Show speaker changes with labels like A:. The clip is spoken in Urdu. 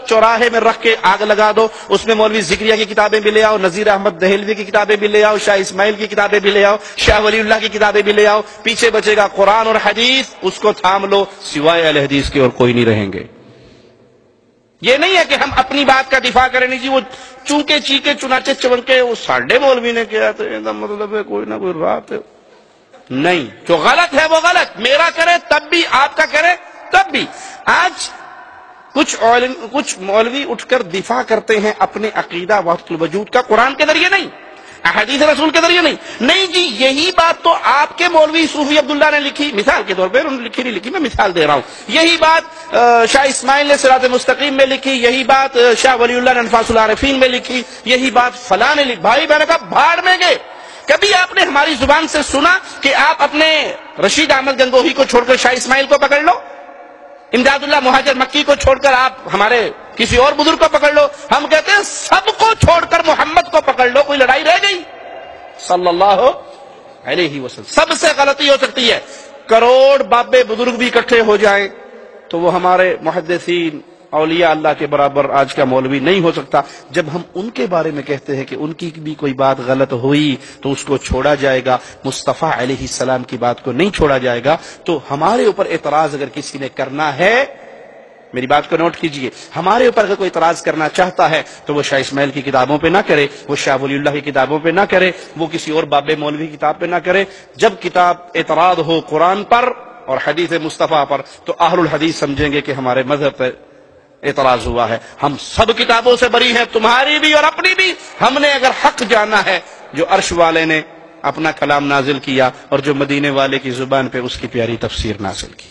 A: چوراہے میں رکھ کے آگ لگا دو، اس میں مولوی ذکریہ کی کتابیں بھی لے آؤ، نذیر احمد دہلوی کی کتابیں بھی لے آؤ، شاہ اسماعیل کی کتابیں بھی لے آؤ، شاہ ولی اللہ کی کتابیں بھی لے آؤ، پیچھے بچے گا قرآن اور حدیث، اس کو تھام لو، سوائے اہل حدیث کے اور کوئی نہیں رہیں گے۔ یہ نہیں ہے کہ ہم اپنی بات کا دفاع کریں، نہیں جی وہ چونکے چیکے چنانچہ چونکے وہ ساڈے مولوی نے کیا تو مطلب ہے کوئی نہ کوئی بات ہے، نہیں، جو غلط ہے وہ غلط، میرا کرے تب بھی، آپ کا کرے تب بھی۔ آج کچھ مولوی اٹھ کر دفاع کرتے ہیں اپنے عقیدہ وحدت الوجود کا، قرآن کے ذریعے نہیں، احادیث رسول کے ذریعے نہیں جی، یہی بات تو آپ کے مولوی صوفی عبداللہ نے لکھی، مثال کے طور پہ، انہوں نے لکھی نہیں لکھی، میں مثال دے رہا ہوں، یہی بات شاہ اسماعیل نے صراط مستقیم میں لکھی، یہی بات شاہ ولی اللہ نے انفاس العارفین میں لکھی، یہی بات فلاں نے لکھی۔ بھائی میں نے کہا بھاڑ میں گئے، کبھی آپ نے ہماری زبان سے سنا کہ آپ اپنے رشید احمد گنگوہی کو چھوڑ کر شاہ اسماعیل کو پکڑ لو، امداد اللہ مہاجر مکی کو چھوڑ کر آپ ہمارے کسی اور بزرگ کو پکڑ لو؟ ہم کہتے ہیں سب کو چھوڑ کر محمد کو پکڑ لو، کوئی لڑائی رہ گئی صلی اللہ علیہ وسلم۔ سب سے غلطی ہو سکتی ہے، کروڑ بابے بزرگ بھی اکٹھے ہو جائیں تو وہ ہمارے محدثین اولیاء اللہ کے برابر آج کا مولوی نہیں ہو سکتا۔ جب ہم ان کے بارے میں کہتے ہیں کہ ان کی بھی کوئی بات غلط ہوئی تو اس کو چھوڑا جائے گا، مصطفیٰ علیہ السلام کی بات کو نہیں چھوڑا جائے گا، تو ہمارے اوپر اعتراض اگر کسی نے کرنا ہے، میری بات کو نوٹ کیجئے، ہمارے اوپر اگر کوئی اعتراض کرنا چاہتا ہے تو وہ شاہ اسماعیل کی کتابوں پہ نہ کرے، وہ شاہ ولی اللہ کی کتابوں پہ نہ کرے، وہ کسی اور باب مولوی کی کتاب پہ نہ کرے۔ جب کتاب اعتراض ہو قرآن پر اور حدیث مصطفیٰ پر تو اہل الحدیث سمجھیں گے کہ ہمارے مذہب پر اعتراض ہوا ہے۔ ہم سب کتابوں سے بری ہیں، تمہاری بھی اور اپنی بھی۔ ہم نے اگر حق جانا ہے، جو عرش والے نے اپنا کلام نازل کیا اور جو مدینے والے کی زبان پہ اس کی پیاری تفسیر نازل کی،